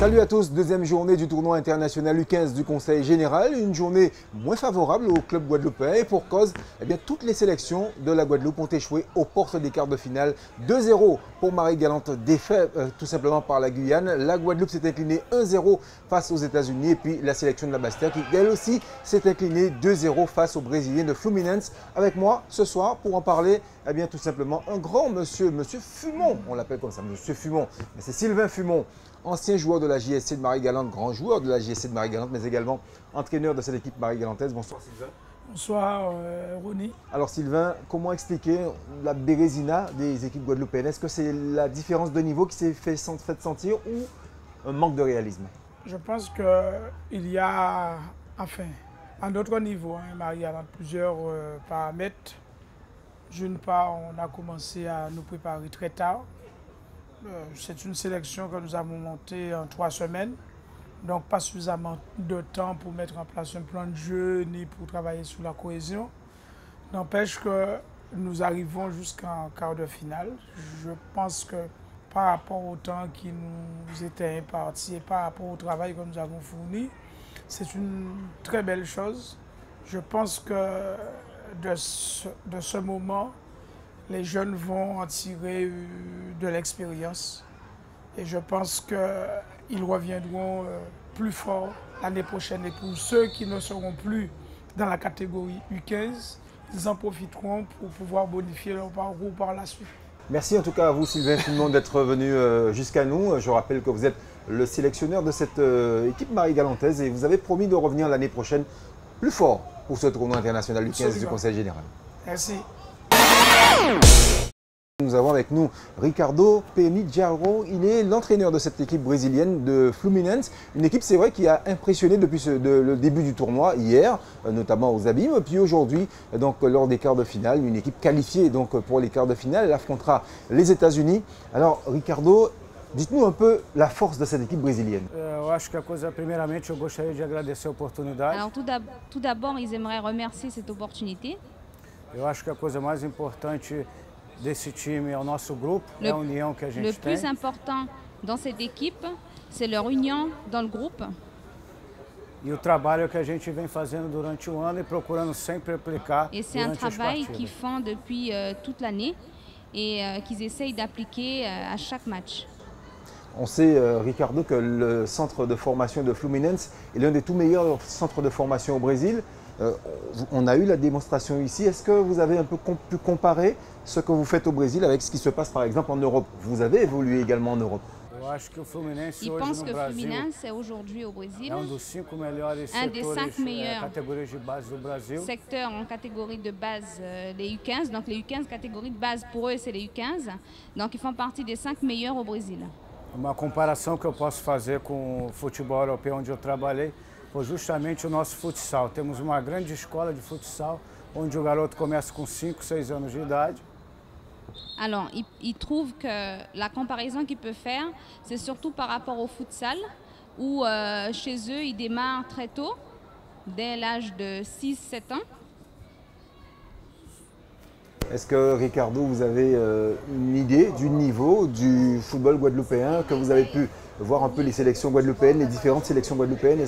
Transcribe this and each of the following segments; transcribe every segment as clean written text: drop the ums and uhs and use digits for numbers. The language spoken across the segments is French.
Salut à tous, deuxième journée du tournoi international U15 du Conseil Général, une journée moins favorable au club guadeloupéen et pour cause, toutes les sélections de la Guadeloupe ont échoué aux portes des quarts de finale. 2-0 pour Marie-Galante, défait tout simplement par la Guyane. La Guadeloupe s'est inclinée 1-0 face aux États-Unis et puis la sélection de la Bastère qui elle aussi s'est inclinée 2-0 face aux Brésiliens de Fluminense. Avec moi ce soir pour en parler, tout simplement un grand monsieur, monsieur Fumon, on l'appelle comme ça, monsieur Fumon, mais c'est Sylvain Fumon. Ancien joueur de la JSC de Marie-Galante, grand joueur de la JSC de Marie-Galante, mais également entraîneur de cette équipe marie-galantaise. Bonsoir Sylvain. Bonsoir Ronnie. Alors Sylvain, comment expliquer la bérésina des équipes guadeloupéennes? Est-ce que c'est la différence de niveau qui s'est fait sentir ou un manque de réalisme? Je pense qu'il y a, à notre niveau, Marie-Galante, plusieurs paramètres. D'une part, on a commencé à nous préparer très tard. C'est une sélection que nous avons montée en 3 semaines, donc pas suffisamment de temps pour mettre en place un plan de jeu ni pour travailler sur la cohésion. N'empêche que nous arrivons jusqu'en quart de finale. Je pense que par rapport au temps qui nous était imparti et par rapport au travail que nous avons fourni, c'est une très belle chose. Je pense que de ce moment, les jeunes vont en tirer de l'expérience et je pense qu'ils reviendront plus forts l'année prochaine. Et pour ceux qui ne seront plus dans la catégorie U15, ils en profiteront pour pouvoir bonifier leur parcours par la suite. Merci en tout cas à vous Sylvain Fumon d'être venu jusqu'à nous. Je rappelle que vous êtes le sélectionneur de cette équipe marie-galantaise et vous avez promis de revenir l'année prochaine plus fort pour ce tournoi international U15 du Conseil Général. Merci. Nous avons avec nous Ricardo Penigiaro, il est l'entraîneur de cette équipe brésilienne de Fluminense. Une équipe, c'est vrai, qui a impressionné depuis le début du tournoi, hier, notamment aux abîmes. Puis aujourd'hui, lors des quarts de finale, une équipe qualifiée pour les quarts de finale, elle affrontera les États-Unis. Alors Ricardo, dites-nous un peu la force de cette équipe brésilienne. Primeiramente, eu gostaria de agradecer a oportunidade. Alors tout d'abord, ils aimeraient remercier cette opportunité. Eu acho que a coisa mais importante desse time é o nosso grupo, é a união que a gente tem. Le plus important dans cette équipe, c'est leur union dans le groupe. E o trabalho que a gente vem fazendo durante o ano e procurando sempre aplicar. Et c'est un travail qu'ils font depuis toute l'année et qu'ils essayent d'appliquer à chaque match. On sait, Ricardo, que le centre de formation de Fluminense est l'un des tout meilleurs centres de formation au Brésil. On a eu la démonstration ici. Est-ce que vous avez un peu pu comparer ce que vous faites au Brésil avec ce qui se passe par exemple en Europe? Vous avez évolué également en Europe. Ils pensent que Fluminense est aujourd'hui au Brésil un des 5 meilleurs secteurs en catégorie de base, les U15. Donc les U15, catégorie de base pour eux, c'est les U15. Donc ils font partie des 5 meilleurs au Brésil. Uma comparação que eu posso fazer com o futebol europeu onde eu trabalhei foi justamente o nosso futsal. Temos uma grande escola de futsal onde o garoto começa com 5, 6 anos de idade. Alors, il trouve que la comparaison qu'il peut faire, c'est surtout par rapport au futsal, où chez eux, ils démarrent très tôt, dès l'âge de 6-7 ans. Est-ce que, Ricardo, vous avez une idée du niveau du football guadeloupéen, que vous avez pu voir un peu les sélections guadeloupéennes, les différentes sélections guadeloupéennes?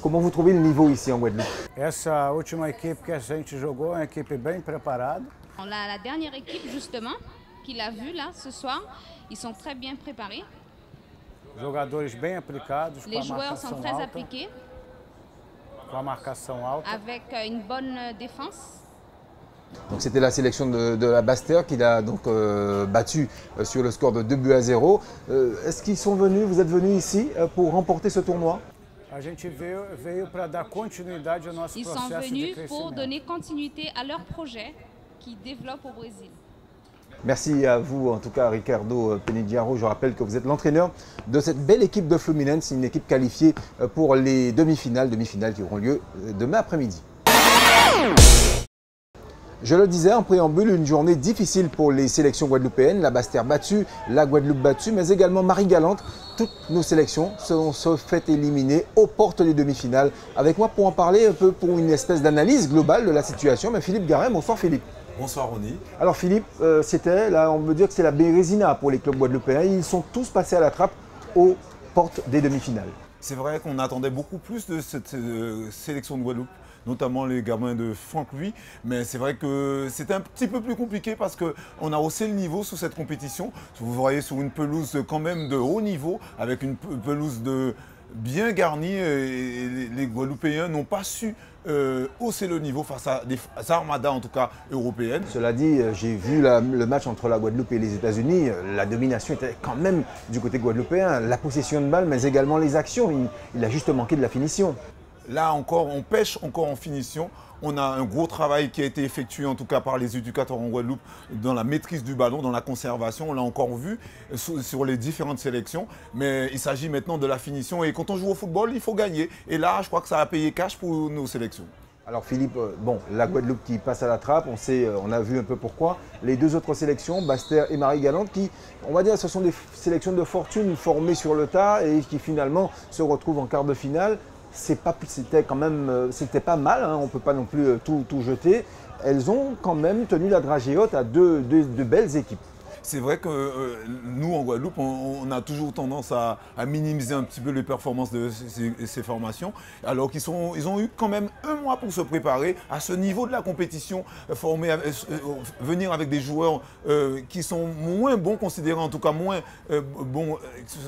Comment vous trouvez le niveau ici en Guadeloupe? Essa última equipe que a gente jogou é uma equipe bem preparada. La dernière équipe, justement, qu'il a vue là, ce soir, ils sont très bien préparés. Jogadores bem aplicados, les joueurs sont très appliqués, com a marcação alta, avec une bonne défense. Donc c'était la sélection de la Bastère qui l'a battu sur le score de 2-0. Est-ce qu'ils sont venus, vous êtes venus ici pour remporter ce tournoi? A gente veio para dar continuidade ao nosso processo de crescimento. Ils sont venus pour donner continuité à leur projet qui développe au Brésil. Merci à vous, en tout cas, Ricardo Penigiaro. Je rappelle que vous êtes l'entraîneur de cette belle équipe de Fluminense, une équipe qualifiée pour les demi-finales qui auront lieu demain après-midi. Je le disais en préambule, une journée difficile pour les sélections guadeloupéennes. La Bastère battue, la Guadeloupe battue, mais également Marie-Galante. Toutes nos sélections se fait éliminer aux portes des demi-finales. Avec moi pour en parler un peu, pour une espèce d'analyse globale de la situation, mais Philippe Garin. Bonsoir Philippe. Bonsoir Ronnie. Alors Philippe, on peut dire que c'est la bérésina pour les clubs guadeloupéens. Ils sont tous passés à la trappe aux portes des demi-finales. C'est vrai qu'on attendait beaucoup plus de cette sélection de Guadeloupe, notamment les gamins de Franck Louis, mais c'est vrai que c'était un petit peu plus compliqué parce qu'on a haussé le niveau sous cette compétition. Vous voyez sur une pelouse quand même de haut niveau, avec une pelouse bien garnie, et les Guadeloupéens n'ont pas su hausser le niveau face à des armadas en tout cas européennes. Cela dit, j'ai vu le match entre la Guadeloupe et les États-Unis. La domination était quand même du côté guadeloupéen, la possession de balle, mais également les actions. Il a juste manqué de la finition. Là encore, on pêche encore en finition. On a un gros travail qui a été effectué en tout cas par les éducateurs en Guadeloupe dans la maîtrise du ballon, dans la conservation. On l'a encore vu sur les différentes sélections. Mais il s'agit maintenant de la finition. Et quand on joue au football, il faut gagner. Et là, je crois que ça a payé cash pour nos sélections. Alors Philippe, bon, la Guadeloupe qui passe à la trappe, on a vu un peu pourquoi. Les deux autres sélections, Basse-Terre et Marie-Galante, qui, on va dire, ce sont des sélections de fortune formées sur le tas et qui finalement se retrouvent en quart de finale. C'était quand même, c'était pas mal, hein, on ne peut pas non plus tout jeter. Elles ont quand même tenu la dragée haute à deux belles équipes. C'est vrai que nous, en Guadeloupe, on a toujours tendance à minimiser un petit peu les performances de ces formations, alors qu'ils ont eu quand même un mois pour se préparer à ce niveau de la compétition, venir avec des joueurs qui sont moins bons, considérés en tout cas moins bons.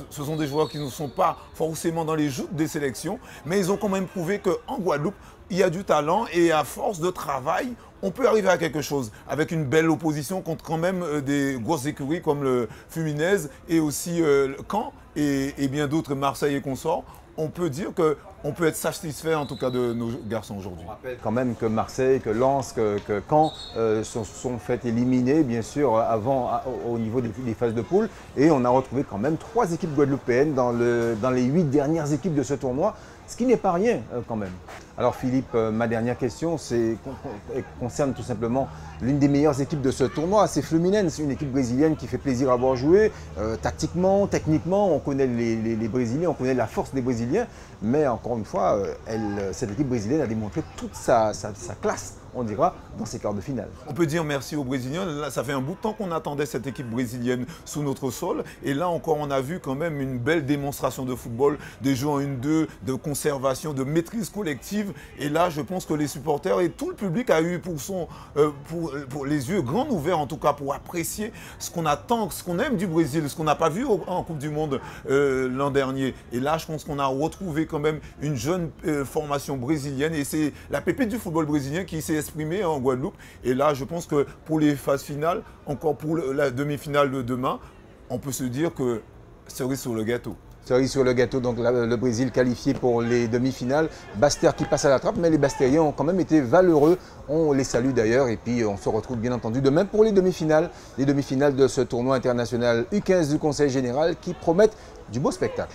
Ce sont des joueurs qui ne sont pas forcément dans les joutes des sélections, mais ils ont quand même prouvé qu'en Guadeloupe, il y a du talent et à force de travail, on peut arriver à quelque chose avec une belle opposition contre quand même des grosses écuries comme le Fuminez et aussi le Caen et bien d'autres, Marseille et consorts. On peut dire qu'on peut être satisfait en tout cas de nos garçons aujourd'hui. On rappelle quand même que Marseille, que Lens, que Caen sont fait éliminer bien sûr au niveau des phases de poule. Et on a retrouvé quand même 3 équipes guadeloupéennes dans les 8 dernières équipes de ce tournoi. Ce qui n'est pas rien quand même. Alors Philippe, ma dernière question concerne tout simplement l'une des meilleures équipes de ce tournoi, c'est Fluminense, une équipe brésilienne qui fait plaisir à voir jouer. Tactiquement, techniquement, on connaît les Brésiliens, on connaît la force des Brésiliens, mais encore une fois, cette équipe brésilienne a démontré toute sa classe, on dira, dans ces quarts de finale. On peut dire merci aux Brésiliens. Là, ça fait un bout de temps qu'on attendait cette équipe brésilienne sous notre sol. Et là encore, on a vu quand même une belle démonstration de football, des jeux en 1-2, de conservation, de maîtrise collective. Et là, je pense que les supporters et tout le public a eu pour les yeux grands ouverts, en tout cas, pour apprécier ce qu'on attend, ce qu'on aime du Brésil, ce qu'on n'a pas vu en Coupe du Monde l'an dernier. Et là, je pense qu'on a retrouvé quand même une jeune formation brésilienne. Et c'est la pépite du football brésilien qui s'est exprimée en Guadeloupe. Et là, je pense que pour les phases finales, encore pour la demi-finale de demain, on peut se dire que cerise sur le gâteau. Cerise sur le gâteau, donc le Brésil qualifié pour les demi-finales. Basse-Terre qui passe à la trappe, mais les Basse-Terriens ont quand même été valeureux. On les salue d'ailleurs et puis on se retrouve bien entendu demain pour les demi-finales de ce tournoi international U15 du Conseil Général qui promettent du beau spectacle.